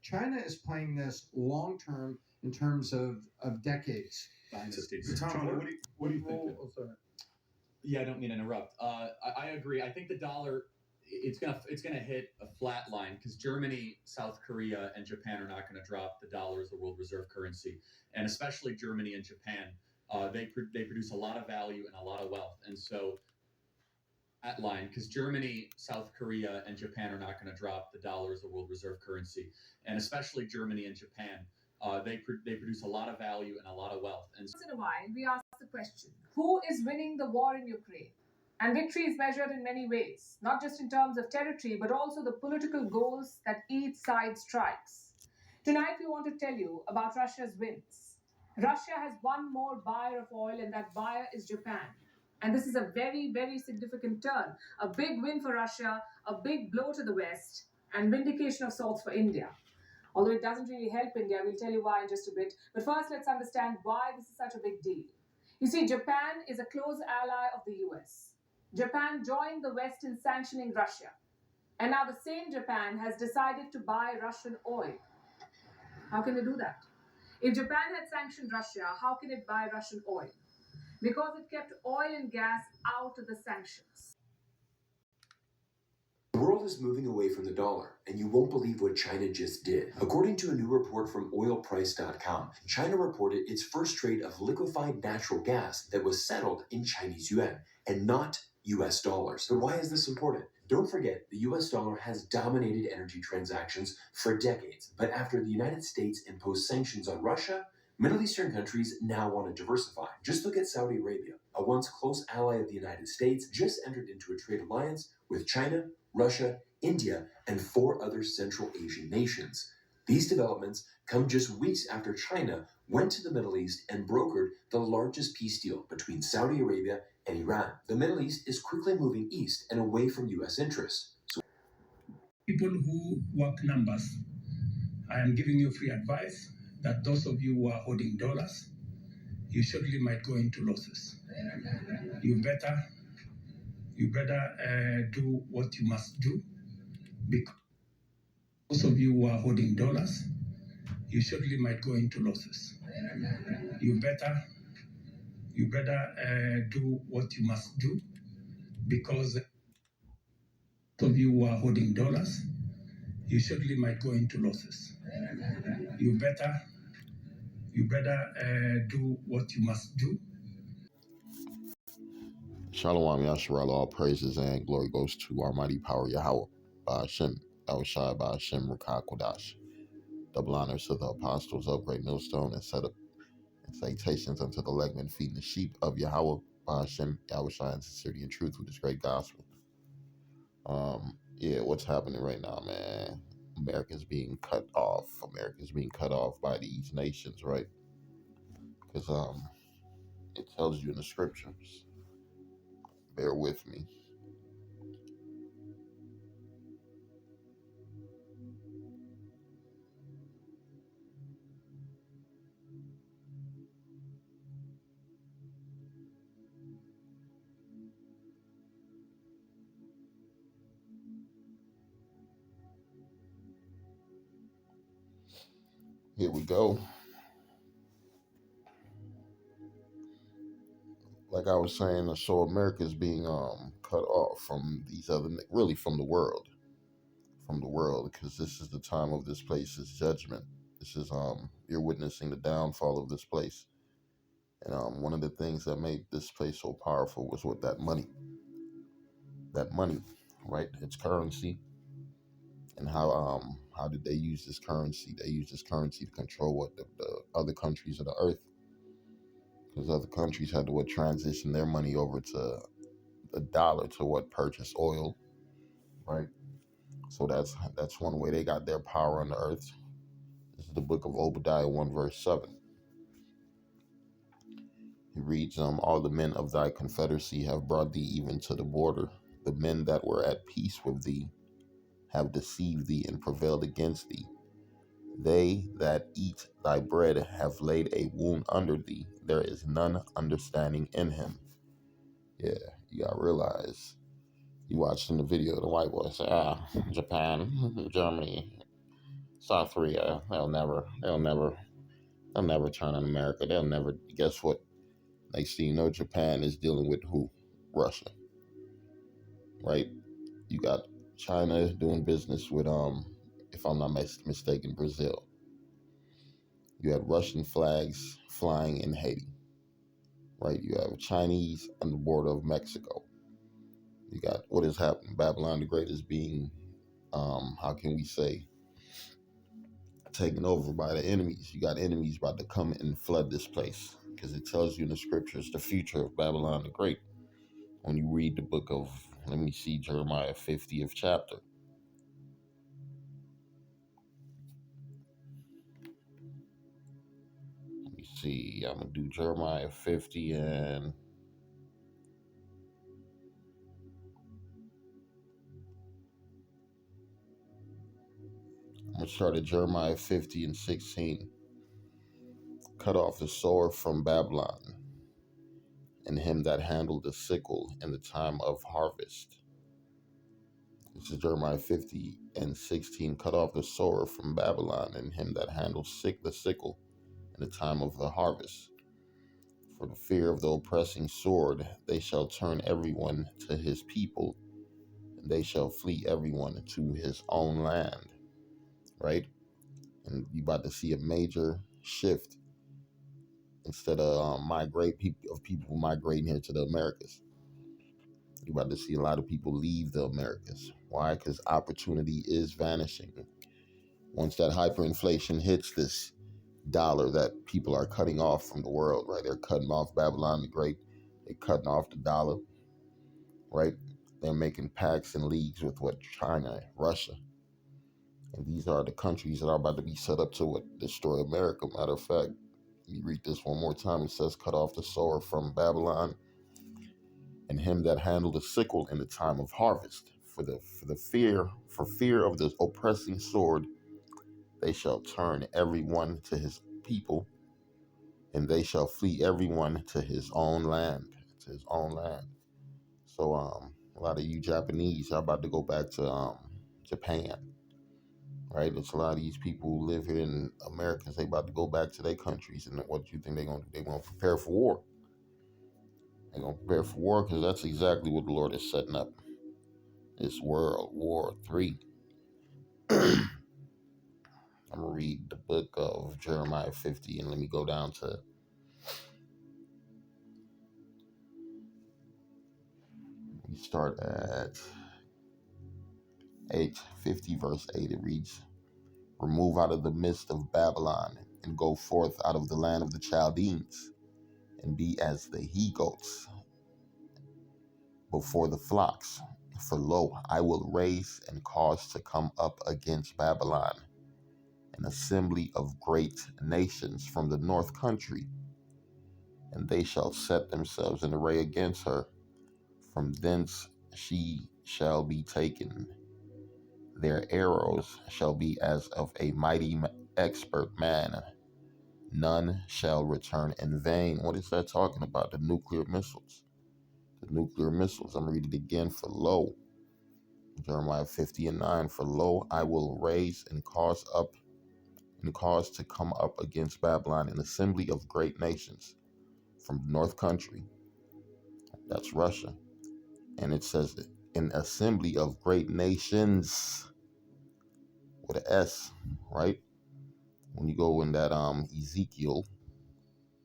China is playing this long term in terms of decades. Dynasties. Tom, what do you think? Oh, sorry. Yeah, I don't mean to interrupt. I agree. I think the dollar it's gonna hit a flat line because Germany, South Korea, and Japan are not going to drop the dollar as the world reserve currency, and especially Germany and Japan. They produce a lot of value and a lot of wealth, and so at line because Germany, South Korea, and Japan are not going to drop the dollar as the world reserve currency, and especially Germany and Japan. They produce a lot of value and a lot of wealth. And once in a while, we ask the question, who is winning the war in Ukraine? And victory is measured in many ways, not just in terms of territory, but also the political goals that each side strikes. Tonight, we want to tell you about Russia's wins. Russia has one more buyer of oil, and that buyer is Japan. And this is a very, very significant turn. A big win for Russia, a big blow to the West, and vindication of sorts for India. Although it doesn't really help India, we'll tell you why in just a bit. But first, let's understand why this is such a big deal. You see, Japan is a close ally of the US. Japan joined the West in sanctioning Russia. And now the same Japan has decided to buy Russian oil. How can they do that? If Japan had sanctioned Russia, how can it buy Russian oil? Because it kept oil and gas out of the sanctions. The world is moving away from the dollar, and you won't believe what China just did. According to a new report from oilprice.com, China reported its first trade of liquefied natural gas that was settled in Chinese yuan and not US dollars. But why is this important? Don't forget, the US dollar has dominated energy transactions for decades. But after the United States imposed sanctions on Russia, Middle Eastern countries now want to diversify. Just look at Saudi Arabia, a once close ally of the United States, just entered into a trade alliance with China, Russia, India, and 4 other Central Asian nations. These developments come just weeks after China went to the Middle East and brokered the largest peace deal between Saudi Arabia and Iran. The Middle East is quickly moving east and away from US interests. People who work numbers, I am giving you free advice that those of you who are holding dollars, you surely might go into losses. You better do what you must do, because those of you who are holding dollars, you surely might go into losses. You better do what you must do, because those of you who are holding dollars, you surely might go into losses. You better do what you must do. Shalom, Yasharal, all praises and glory goes to our mighty power, Yahweh, by Hashem, Elshai, by Hashem, Rakah Kodash. Double honors to the apostles of Great Millstone and set up and salutations unto the legmen feeding the sheep of Yahweh, by Hashem, Yahushai, in sincerity and truth with this great gospel. Yeah, what's happening right now, man? America's being cut off. America's being cut off by these nations, right? Because it tells you in the scriptures. Bear with me. Here we go. Like I was saying, so America is being cut off from these other, really from the world, because this is the time of this place's judgment. This is you're witnessing the downfall of this place, and one of the things that made this place so powerful was with that money, right? Its currency, and how did they use this currency? They used this currency to control what the other countries of the earth. Because other countries had to transition their money over to the dollar to purchase oil, right? So that's one way they got their power on the earth. This is the book of Obadiah 1 verse 7. He reads, all the men of thy confederacy have brought thee even to the border. The men that were at peace with thee have deceived thee and prevailed against thee. They that eat thy bread have laid a wound under thee. There is none understanding in him. Yeah, you gotta realize. You watched in the video, the white boy say, Japan, Germany, South Korea, they'll never turn on America. They'll never. Guess what? Next thing you know, Japan is dealing with who? Russia, right? You got China doing business with if I'm not mistaken, Brazil. You had Russian flags flying in Haiti, right? You have Chinese on the border of Mexico. You got what is happening. Babylon the Great is being, how can we say, taken over by the enemies. You got enemies about to come and flood this place because it tells you in the scriptures the future of Babylon the Great. When you read the book of, let me see, Jeremiah 50th chapter. Let me see. I'm going to do Jeremiah 50 and I'm going to start at Jeremiah 50 and 16. Cut off the sword from Babylon and him that handled the sickle in the time of harvest. This is Jeremiah 50 and 16. Cut off the sword from Babylon and him that handles the sickle in the time of the harvest. For the fear of the oppressing sword, they shall turn everyone to his people, and they shall flee everyone to his own land. Right? And you about to see a major shift instead of people migrating here to the Americas. You're about to see a lot of people leave the Americas. Why? Because opportunity is vanishing. Once that hyperinflation hits this dollar that people are cutting off from the world, right? They're cutting off Babylon the Great. They're cutting off the dollar, right? They're making pacts and leagues with what? China, Russia. And these are the countries that are about to be set up to what? Destroy America. Matter of fact, you read this one more time. It says, cut off the sword from Babylon and him that handled the sickle in the time of harvest. For fear of the oppressing sword, they shall turn everyone to his people, and they shall flee everyone to his own land. To his own land. So a lot of you Japanese are about to go back to Japan. Right? It's a lot of these people who live here in Americans, they about to go back to their countries, and what do you think they're gonna do? They're gonna prepare for war. They're gonna prepare for war because that's exactly what the Lord is setting up. It's World War III. I'm gonna read the book of Jeremiah 50, and let me go down to we start at 50 verse 8. It reads, remove out of the midst of Babylon, and go forth out of the land of the Chaldeans, and be as the he-goats before the flocks. For lo, I will raise and cause to come up against Babylon an assembly of great nations from the north country, and they shall set themselves in array against her. From thence she shall be taken. Their arrows shall be as of a mighty expert man. None shall return in vain. What is that talking about? The nuclear missiles. The nuclear missiles. I'm reading it again. For lo, Jeremiah 50 and 9. For lo, I will raise and cause to come up against Babylon an assembly of great nations from the north country. That's Russia. And it says an assembly of great nations with an S, right? When you go in that Ezekiel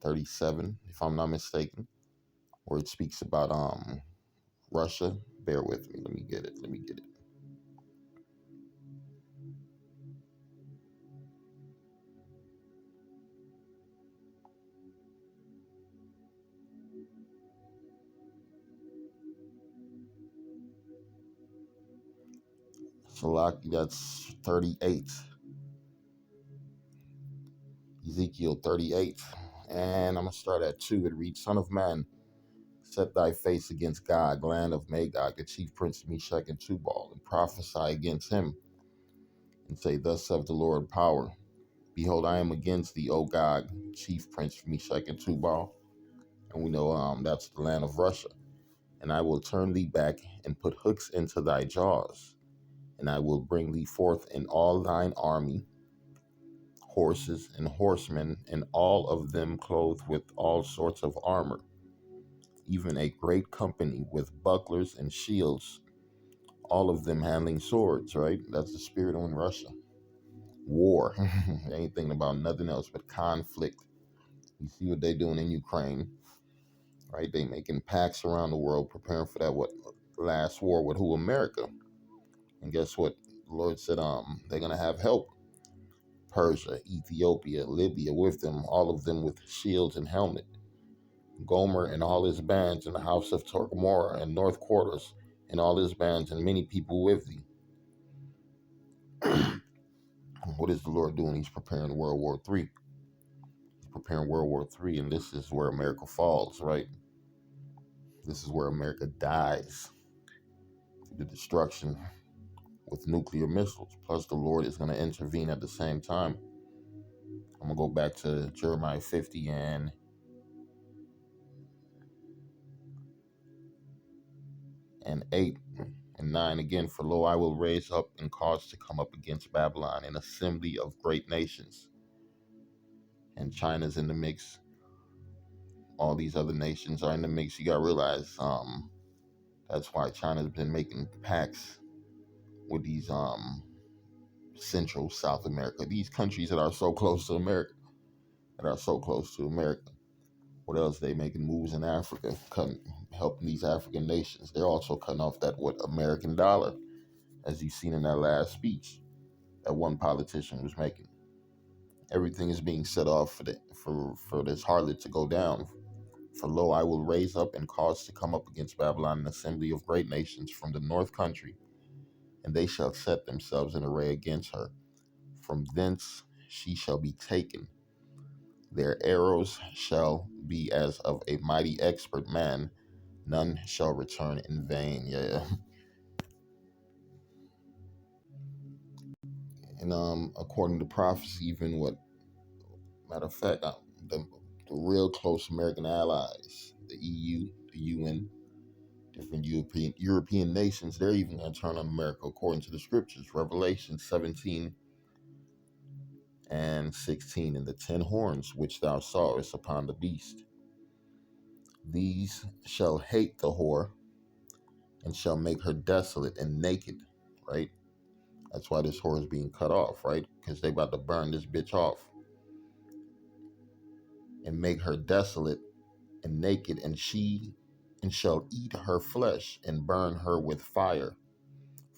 37, if I'm not mistaken, where it speaks about Russia. Bear with me. Let me get it. Salaki, that's 38. Ezekiel 38. And I'm going to start at 2. It reads, Son of man, set thy face against Gog, land of Magog, the chief prince of Meshach and Tubal, and prophesy against him, and say, Thus saith the Lord power. Behold, I am against thee, O Gog, chief prince of Meshach and Tubal. And we know that's the land of Russia. And I will turn thee back and put hooks into thy jaws, and I will bring thee forth in all thine army, horses and horsemen, and all of them clothed with all sorts of armor, even a great company with bucklers and shields, all of them handling swords, right? That's the spirit on Russia. War. They ain't thinking about nothing else but conflict. You see what they doing in Ukraine, right? They making pacts around the world, preparing for that last war with who? America. And guess what? The Lord said they're gonna have help. Persia, Ethiopia, Libya with them, all of them with shields and helmet. Gomer and all his bands in the house of Torquemora and North Quarters and all his bands and many people with thee. What is the Lord doing? He's preparing World War III. He's preparing World War III, and this is where America falls, right? This is where America dies. The destruction with nuclear missiles. Plus, the Lord is going to intervene at the same time. I'm going to go back to Jeremiah 50 and 8 and 9 again. For lo, I will raise up and cause to come up against Babylon an assembly of great nations. And China's in the mix. All these other nations are in the mix. You got to realize that's why China's been making pacts with these Central South America, these countries that are so close to America, What else? They making moves in Africa, helping these African nations. They're also cutting off that American dollar, as you've seen in that last speech that one politician was making. Everything is being set off for this harlot to go down. For lo, I will raise up and cause to come up against Babylon an assembly of great nations from the north country, and they shall set themselves in array against her. From thence she shall be taken. Their arrows shall be as of a mighty expert man. None shall return in vain. Yeah. And according to prophecy, even matter of fact, the real close American allies, the EU, the UN, different European nations, they're even going to turn on America according to the scriptures. Revelation 17 and 16, and the 10 horns which thou sawest upon the beast. These shall hate the whore, and shall make her desolate and naked, right? That's why this whore is being cut off, right? Because they about to burn this bitch off. And make her desolate and naked, and shall eat her flesh and burn her with fire.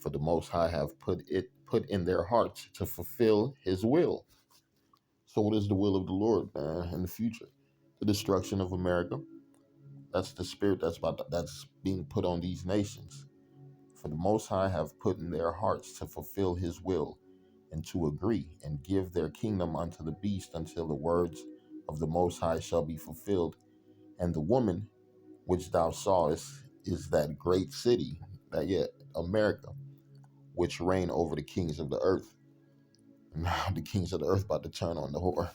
For the Most High have put in their hearts to fulfill his will. So what is the will of the Lord, man, in the future? The destruction of America. That's the spirit that's being put on these nations. For the Most High have put in their hearts to fulfill his will, and to agree and give their kingdom unto the beast until the words of the Most High shall be fulfilled. And the woman which thou sawest is that great city, America, which reign over the kings of the earth. Now the kings of the earth about to turn on the whore.